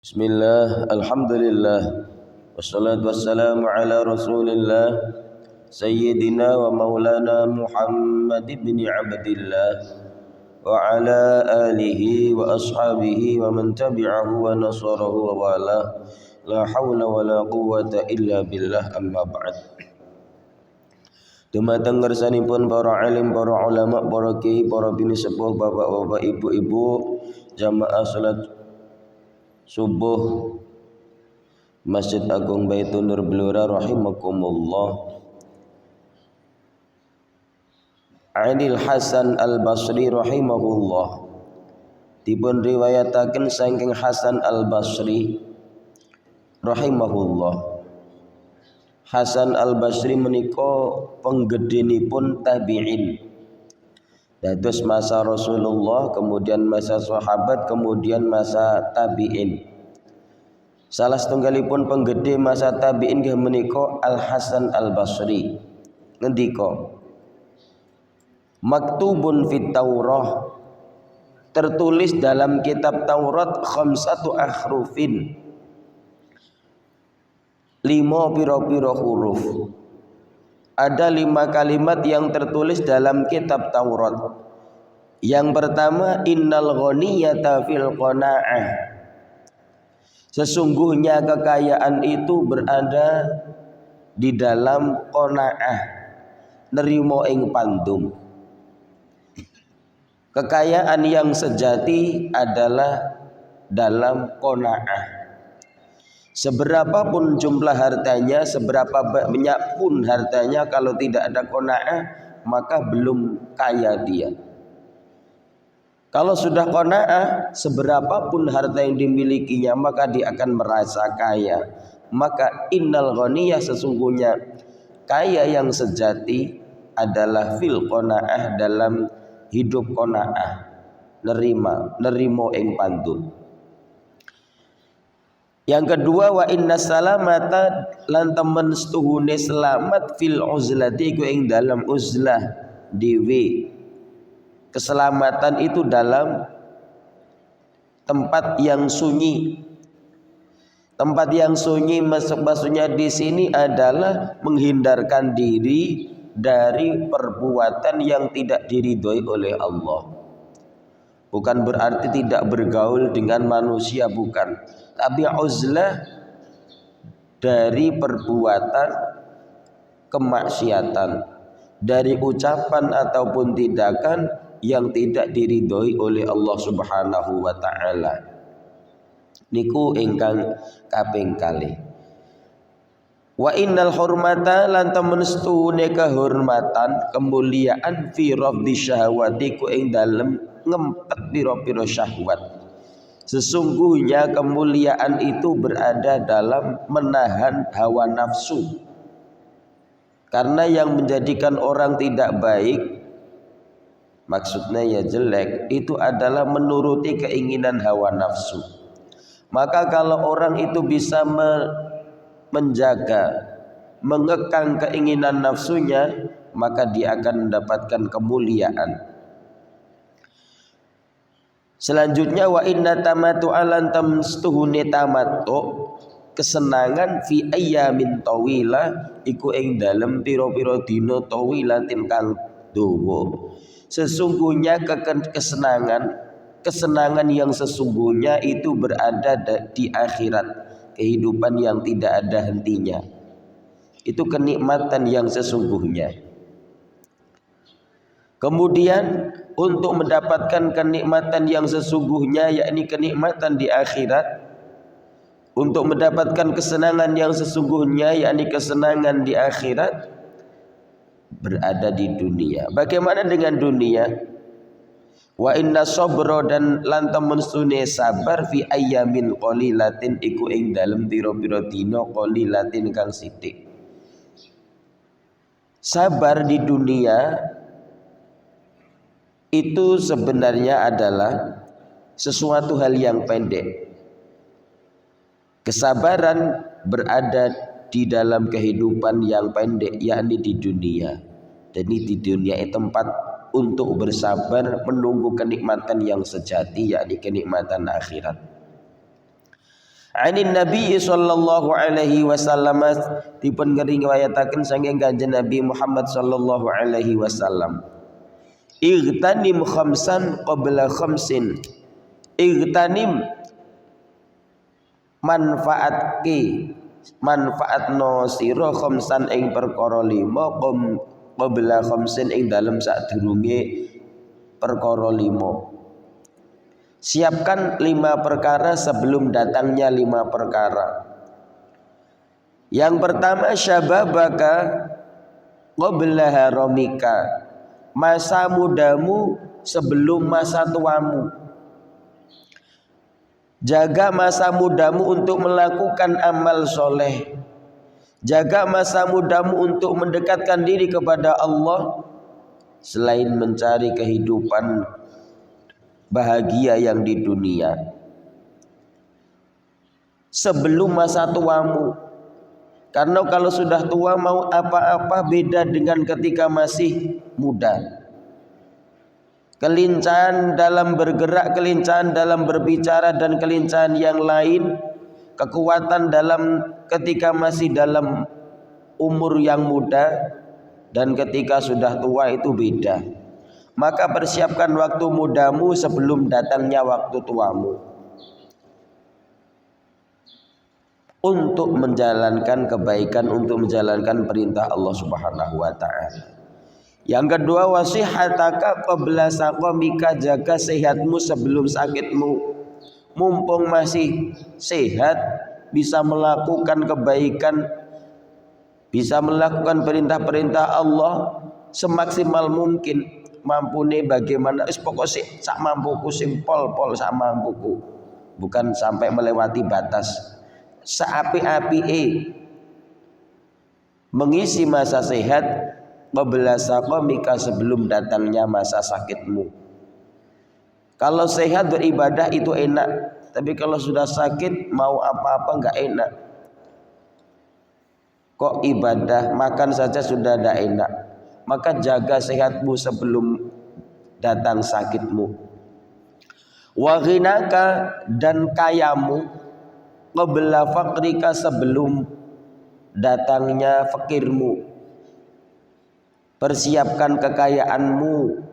Bismillah, alhamdulillah, wassalatu wassalamu ala rasulillah Sayyidina wa maulana Muhammad ibn Abdillah wa ala alihi wa ashabihi wa man tabi'ahu wa nasarahu wa wala la hawla wa la quwwata illa billah, amma ba'd. Dumateng ngersanipun para alim, para ulama, para kiai, para bini sepuh, bapak-bapak, ibu-ibu, jamaah salat subuh Masjid Agung Baitur Nur Blora rahimakumullah. Anil Hasan Al-Basri rahimahullah, dipun riwayataken saking Hasan Al-Basri rahimahullah. Hasan Al-Basri menika penggedhenipun tabi'in. Dados masa Rasulullah, kemudian masa sahabat, kemudian masa tabi'in. Salah setunggalipun penggede masa tabi'in inggih menika Al Hasan Al Basri. Ngendika, maktubun fit Taurah, tertulis dalam kitab Taurat khamsatu ahrufin, 5 pira-pira huruf. Ada 5 kalimat yang tertulis dalam kitab Taurat. Yang pertama, innal ghaniyata fil qanaah, sesungguhnya kekayaan itu berada di dalam qanaah, nerimo ing pandum. Kekayaan yang sejati adalah dalam qanaah. Seberapapun jumlah hartanya, seberapa banyak pun hartanya, kalau tidak ada qanaah maka belum kaya dia. Kalau sudah qanaah, seberapapun harta yang dimilikinya maka dia akan merasa kaya. Maka innal ghaniyah, sesungguhnya kaya yang sejati adalah fil qanaah, dalam hidup qanaah, nerimo ing pandum. Yang kedua, wa inna salamata, lan temen setuhune selamat fil uzlati, ku ing dalam uzlah dewe. Keselamatan itu dalam tempat yang sunyi. Tempat yang sunyi maksudnya di sini adalah menghindarkan diri dari perbuatan yang tidak diridhoi oleh Allah. Bukan berarti tidak bergaul dengan manusia, bukan. Tapi uzlah dari perbuatan kemaksiatan, dari ucapan ataupun tindakan yang tidak diridhoi oleh Allah Subhanahu wa taala. Niku ingkang kaping kalih. Wa innal hurmata, lan temen setuhune kehormatan, kemuliaan fi rafdi syahwati, ku ing dalem ngempet pira-pira syahwat. Sesungguhnya kemuliaan itu berada dalam menahan hawa nafsu. Karena yang menjadikan orang tidak baik, maksudnya ya jelek, itu adalah menuruti keinginan hawa nafsu. Maka kalau orang itu bisa menjaga, mengekang keinginan nafsunya, maka dia akan mendapatkan kemuliaan. Selanjutnya, wa inna tamatu alan tamstuhune tamattu, kesenangan fi ayyamin tawila, iku ing dalem pira-pira dina tawilatin kang dawa. Sesungguhnya kesenangan yang sesungguhnya itu berada di akhirat, kehidupan yang tidak ada hentinya. Itu kenikmatan yang sesungguhnya. Kemudian untuk mendapatkan kenikmatan yang sesungguhnya, yakni kenikmatan di akhirat, untuk mendapatkan kesenangan yang sesungguhnya, yakni kesenangan di akhirat, berada di dunia. Bagaimana dengan dunia? Wa inna sabra, dan lan temen sune sabar fi ayyamin qalilatin, iku ing dalem pira-pira dina qalilatin kang sithik. Sabar di dunia itu sebenarnya adalah sesuatu hal yang pendek. Kesabaran berada di dalam kehidupan yang pendek, yakni di dunia. Jadi di dunia itu tempat untuk bersabar menunggu kenikmatan yang sejati, yakni kenikmatan akhirat. Anin Nabi sallallahu alaihi wasallam dipun ngriwayataken saking Kanjeng Nabi Muhammad sallallahu alaihi wasallam. Igtanim khamsan qabla khamsin. Igtanim manfaatno sira khamsan ing perkara 5 qabla khamsin ing dalem sadurunge perkara 5. Siapkan 5 perkara sebelum datangnya 5 perkara. Yang pertama syababaka qabla haramika. Masa mudamu sebelum masa tuamu. Jaga masa mudamu untuk melakukan amal soleh. Jaga masa mudamu untuk mendekatkan diri kepada Allah. Selain mencari kehidupan bahagia yang di dunia, sebelum masa tuamu. Karena kalau sudah tua mau apa-apa beda dengan ketika masih muda. Kelincahan dalam bergerak, kelincahan dalam berbicara dan kelincahan yang lain, kekuatan dalam ketika masih dalam umur yang muda dan ketika sudah tua itu beda. Maka persiapkan waktu mudamu sebelum datangnya waktu tuamu untuk menjalankan kebaikan, untuk menjalankan perintah Allah Subhanahu wa taala. Yang kedua, wasihataka qabla saqamika, jaga sehatmu sebelum sakitmu. Mumpung masih sehat, bisa melakukan kebaikan, bisa melakukan perintah-perintah Allah semaksimal mungkin. Mampune bagaimana pokoknya sak mampuku, sing pol sak mampuku, bukan sampai melewati batas. Saapi-apike mengisi masa sehat qabla saqamika, sebelum datangnya masa sakitmu. Kalau sehat beribadah itu enak, tapi kalau sudah sakit mau apa-apa enggak enak. Kok ibadah makan saja sudah tidak enak. Maka jaga sehatmu sebelum datang sakitmu. Wa ghinaka, dan kayamu qabla faqrika, sebelum datangnya fakirmu. Persiapkan kekayaanmu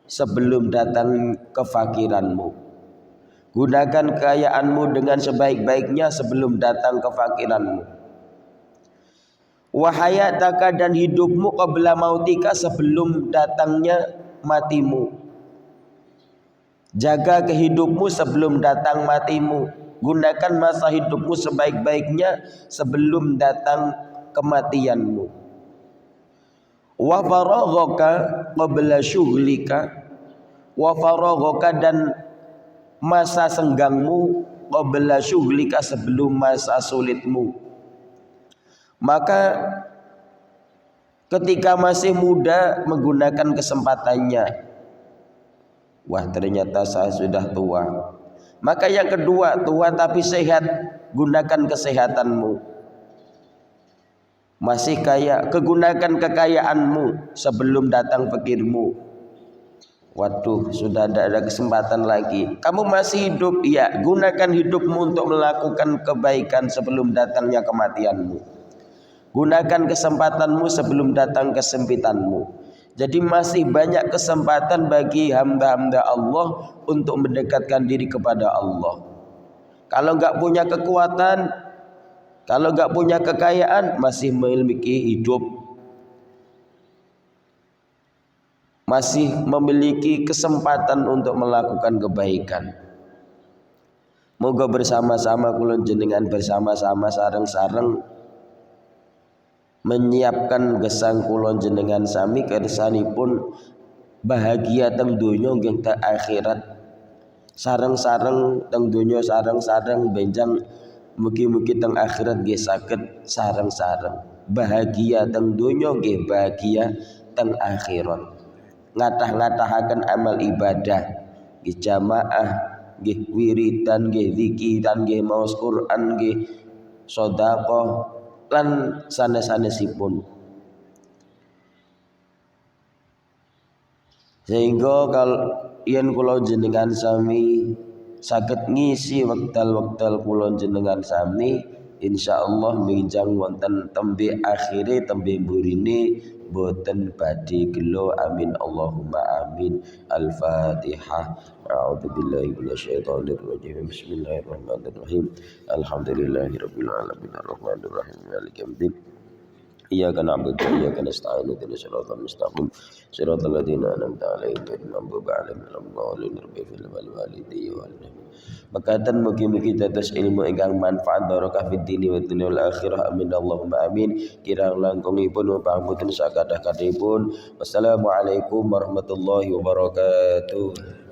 sebelum datang kefakiranmu. Gunakan kekayaanmu dengan sebaik-baiknya sebelum datang kefakiranmu. Wahayataka, dan hidupmu qabla mautika, sebelum datangnya matimu. Jaga kehidupmu sebelum datang matimu. Gunakan masa hidupmu sebaik-baiknya sebelum datang kematianmu. Wa faraghaka qabla syughlika. Wa faraghaka, dan masa senggangmu qabla syughlika, sebelum masa sulitmu. Maka ketika masih muda menggunakan kesempatannya. Wah, ternyata saya sudah tua. Maka yang kedua, tua tapi sehat, gunakan kesehatanmu. Masih kaya, kegunakan kekayaanmu sebelum datang fakirmu. Waduh, sudah tidak ada kesempatan lagi. Kamu masih hidup, ya, gunakan hidupmu untuk melakukan kebaikan sebelum datangnya kematianmu. Gunakan kesempatanmu sebelum datang kesempitanmu. Jadi masih banyak kesempatan bagi hamba-hamba Allah untuk mendekatkan diri kepada Allah. Kalau enggak punya kekuatan, kalau enggak punya kekayaan, masih memiliki hidup, masih memiliki kesempatan untuk melakukan kebaikan. Moga bersama-sama kula jenengan bersama-sama sareng-sareng menyiapkan gesang kulon jenengan sami kersanipun bahagia teng donya nggih teng akhirat. Sareng-sareng teng donya, sareng-sareng benjang mugi-mugi teng akhirat nggih saged sareng-sareng. Bahagia teng donya nggih bahagia teng akhirat. Ngatah-ngatahaken amal ibadah nggih jamaah, nggih wiridan, nggih zikiran, nggih maos Quran, nggih sedekah lan sanes-sanesipun. Sehingga kalau yen kula jenengan sami saged ngisi wekdal-wekdal kula jenengan sami insyaallah minjang wonten tembe akhire tembe mburine boten badhe gelo amin Allahumma amin. Al-Fatihah. A'udzubillahi minasyaitonir rajim. Bismillahirrahmanirrahim. Alhamdulillahirabbil alamin arrahmanir rahim maliki yaumiddin. Iyyaka na'budu wa iyyaka nasta'in ihdinas siratal mustaqim siratal ladzina an'amta 'alaihim ghairil maghdubi alaihim waladdallin. Mekaten mugi-mugi dados ilmu ingkang manfaat barokah fid dini wa dunya wal akhirah amin Allahumma amin. Kirang langkungipun pangapunten sakathah-kathahipun. Wassalamualaikum warahmatullahi wabarakatuh.